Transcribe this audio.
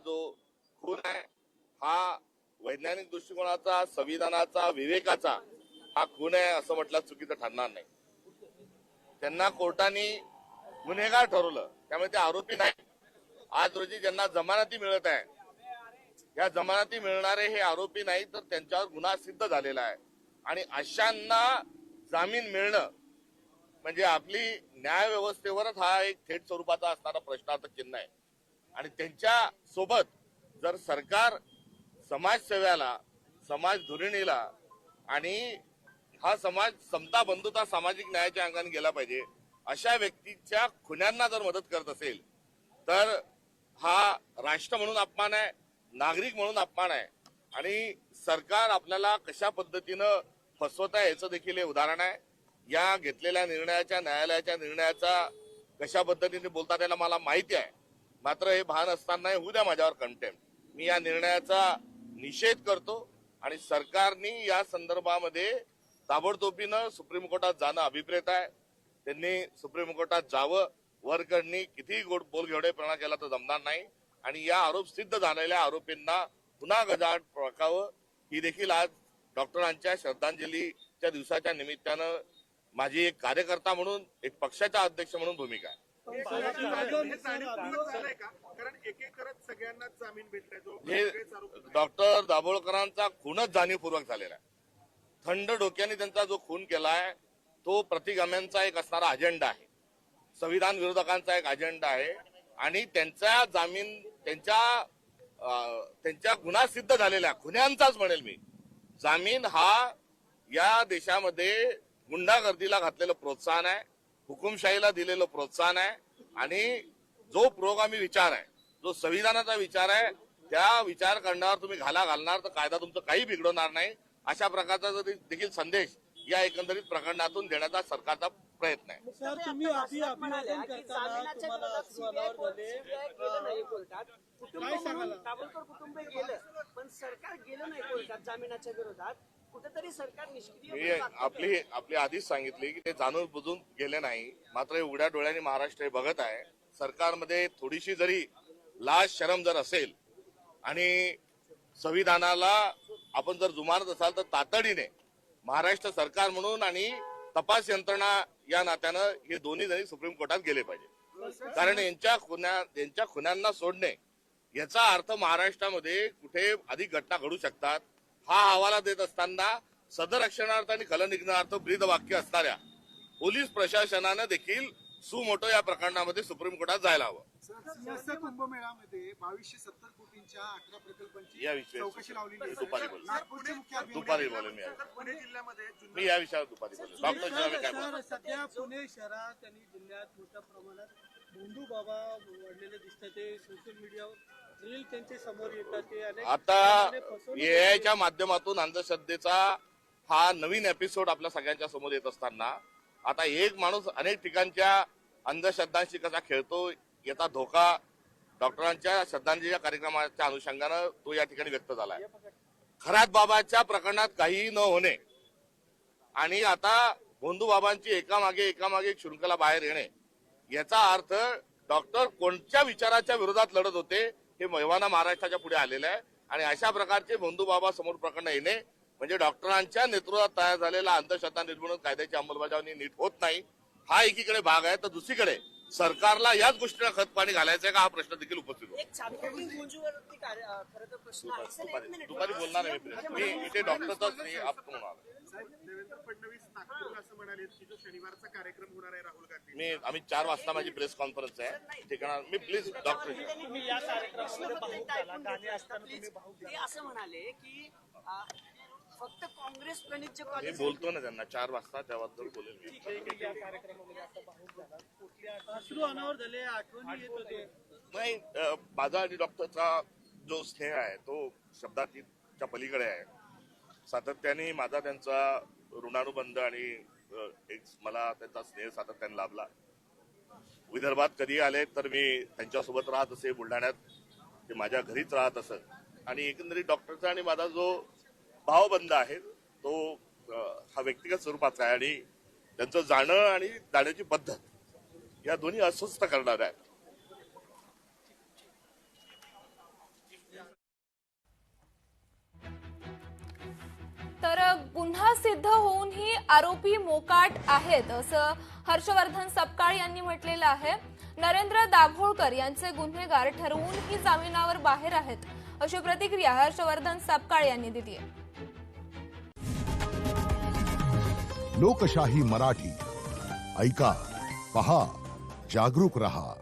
जो खून आहे हा वैज्ञानिक दृष्टिकोनाचा, संविधानाचा, विवेकाचा हा खून आहे असं म्हटलं चुकीचं ठरणार नाही. त्यांना कोर्टाने गुन्हेगार ठरवलं, त्यामुळे ते आरोपी नाही. आज रोजी ज्यांना जमानती मिळत आहे, या जमानती मिळणारे हे आरोपी नाही, तर त्यांच्यावर गुन्हा सिद्ध झालेला आहे. आणि अशांना जामीन मिळणं म्हणजे आपली न्याय व्यवस्थेवरच हा एक थेट स्वरूपाचा असणारा प्रश्नार्थ चिन्ह आहे. आणि त्यांच्या सोबत जर सरकार समाजसेवेला, समाज धुरिणीला आणि हा समाज समता बंधुता सामाजिक न्यायाच्या अंगाने गेला पाहिजे अशा व्यक्तीच्या खुन्यांना जर मदत करत असेल तर हा राष्ट्र म्हणून अपमान आहे, नागरिक म्हणून अपमान आहे. आणि सरकार आपल्याला कशा पद्धतीनं फसवत आहे याचं देखील हे उदाहरण आहे. या घेतलेल्या निर्णयाच्या, न्यायालयाच्या निर्णयाचा कशा पद्धतीने बोलतात याला मला माहिती आहे, मात्र हे भान असताना होऊ द्या माझ्यावर कंटेम्प्ट. मी या निर्णयाचा निषेध करतो आणि सरकारने या संदर्भामध्ये ताबडतोबीनं सुप्रीम कोर्टात जाणं अभिप्रेत आहे. त्यांनी सुप्रीम कोर्टात जावं. वरकडनी कितीही बोलघेवडेपणा केला तर जमणार नाही. आणि या आरोप सिद्ध झालेल्या आरोपींना पुन्हा गजाआड टाकावं ही देखील आज डॉक्टरांच्या श्रद्धांजलीच्या दिवसाच्या निमित्तानं माझी एक कार्यकर्ता म्हणून, एक पक्षाचा अध्यक्ष म्हणून भूमिका आहे. हे डॉक्टर दाभोळकरांचा खूनच जाणीवपूर्वक झालेला आहे. थंड डोक्याने त्यांचा जो खून केलाय तो प्रतिगाम्यांचा एक असणारा अजेंडा आहे, संविधान विरोधकांचा एक अजेंडा आहे. आणि त्यांचा जामीन, त्यांच्या गुन्हा सिद्ध झालेल्या खुन्यांचाच म्हणेल मी, जामीन हा या देशामध्ये गुंडागर्दीला घातलेलं प्रोत्साहन आहे, हुकुमशाहीला दिलेलं प्रोत्साहन आहे. आणि जो पुरोगामी विचार आहे, जो संविधानाचा विचार आहे, त्या विचार करण्यावर तुम्ही घाला घालणार तर कायदा तुमचं काही बिघडवणार नाही. अशा प्रकारचा देखील संदेश या एकंदरीत प्रकरणातून देण्याचा सरकारचा प्रयत्न आहे. सर, तुम्ही अभिवादन करताना तुम्हाला अश्रू अनावर झाले, काय सांगाल? दाभोळकर कुटुंब गेलं पण सरकार गेलं नाही कोर्टात जामिनाच्या विरोधात. कुठेतरी सरकार निष्क्रिय. आपली आधीच सांगितली की ते जाणून बुजून गेले नाही, मात्र उघड्या डोळ्यांनी महाराष्ट्र हे बघत आहे. सरकारमध्ये थोडीशी जरी लाज शरम जर असेल आणि संविधानाला आपण जर जुमानत असाल तर तातडीने महाराष्ट्र सरकार म्हणून आणि तपास यंत्रणा या नात्यानं हे दोन्ही जणी सुप्रीम कोर्टात गेले पाहिजे. कारण यांच्या खुन्यांना सोडणे याचा अर्थ महाराष्ट्रामध्ये कुठे अधिक घटना घडू शकतात हा हवाला देत असताना सदरक्षणार्थ आणि खलनिग्नार्थ ब्रीदवाक्य असणाऱ्या पोलीस प्रशासनानं देखील सुमोटो या प्रकरणामध्ये सुप्रीम कोर्टात जायला हवं. कुंभमेळ्यामध्ये 2270 कोटींच्या 18 प्रकल्पांची या विषयी चौकशी लावलेली आहे. दुपारी बोलेल मी या विषयावर दुपारी बोलेल. डॉक्टर सध्या पुणे शहरात आणि जिल्ह्यात मोठ्या प्रमाणात भोंदू बाबा वाढलेले दिसतात. ते सोशल मीडियावर रील त्यांचे समोर येतात. ते आता एआयच्या माध्यमातून अंधश्रद्धेचा हा नवीन एपिसोड आपल्या सगळ्यांच्या समोर येत असताना आता एक माणूस अनेक ठिकाणच्या अंधश्रद्धांशी कसा खेळतो याचा धोका डॉक्टरांच्या श्रद्धांजलीच्या कार्यक्रमाच्या अनुषंगानं तो या ठिकाणी व्यक्त झाला आहे. खरात बाबाच्या प्रकरणात काहीही न होणे आणि आता भोंदू बाबांची एकामागे एक शृंखला बाहेर येणे याचा अर्थ डॉक्टर कोणत्या विचाराच्या विरोधात लढत होते हे मैवाना महाराष्ट्राच्या पुढे आलेलं आहे. आणि अशा प्रकारचे भोंदू बाबा समोर प्रकरण येणे म्हणजे डॉक्टरांच्या नेतृत्वात तयार झालेला अंधश्रद्धा निर्मूलन कायद्याची अंमलबजावणी नीट होत नाही हा एकीकडे भाग आहे. तर दुसरीकडे सरकारला याच गोष्टीला खतपाणी घालायचंय का हा प्रश्न देखील उपस्थित दुपारी बोलणार आहे. मी इथे डॉक्टरचाच नाही आपण होणार. देवेंद्र फडणवीस नागपूरला असं म्हणाले की जो शनिवारचा कार्यक्रम होणार आहे राहुल गांधी, आम्ही 4 वाजता माझी प्रेस कॉन्फरन्स आहे ठिकाणा. मी प्लीज डॉक्टर असं म्हणाले की फक्त काँग्रेस प्रणित जे मी बोलतो ना त्यांना 4 वाजता त्याबद्दल बोलेल मी. अश्रू अनावर झाले, आठवणी येत होते. नाही, माझा आणि डॉक्टरचा जो स्नेह आहे तो शब्दाच्या पलीकडे आहे. सातत्याने माझा त्यांचा ऋणानुबंध आणि मला त्यांचा स्नेह सातत्याने लाभला. विदर्भात कधी आले तर मी त्यांच्यासोबत राहत असे, बुलढाण्यात ते माझ्या घरीच राहत असत. आणि एकंदरीत डॉक्टरचा आणि माझा जो भावबंध आहे तो हा व्यक्तिगत स्वरूपाचा आहे. आणि त्यांचं जाणं आणि जाण्याची पद्धत या दोन्ही अस्वस्थ करणार आहे. गुन्हा सिद्ध होऊनही आरोपी मोकाट आहेत असं हर्षवर्धन सपकाळ यांनी म्हटलेलं आहे. नरेंद्र दाभोळकर यांचे गुन्हेगार ठरवूनही जामिनावर बाहेर आहेत अशी प्रतिक्रिया हर्षवर्धन सपकाळ यांनी दिली आहे. लोकशाही मराठी ऐका, पहा, जागरूक रहा.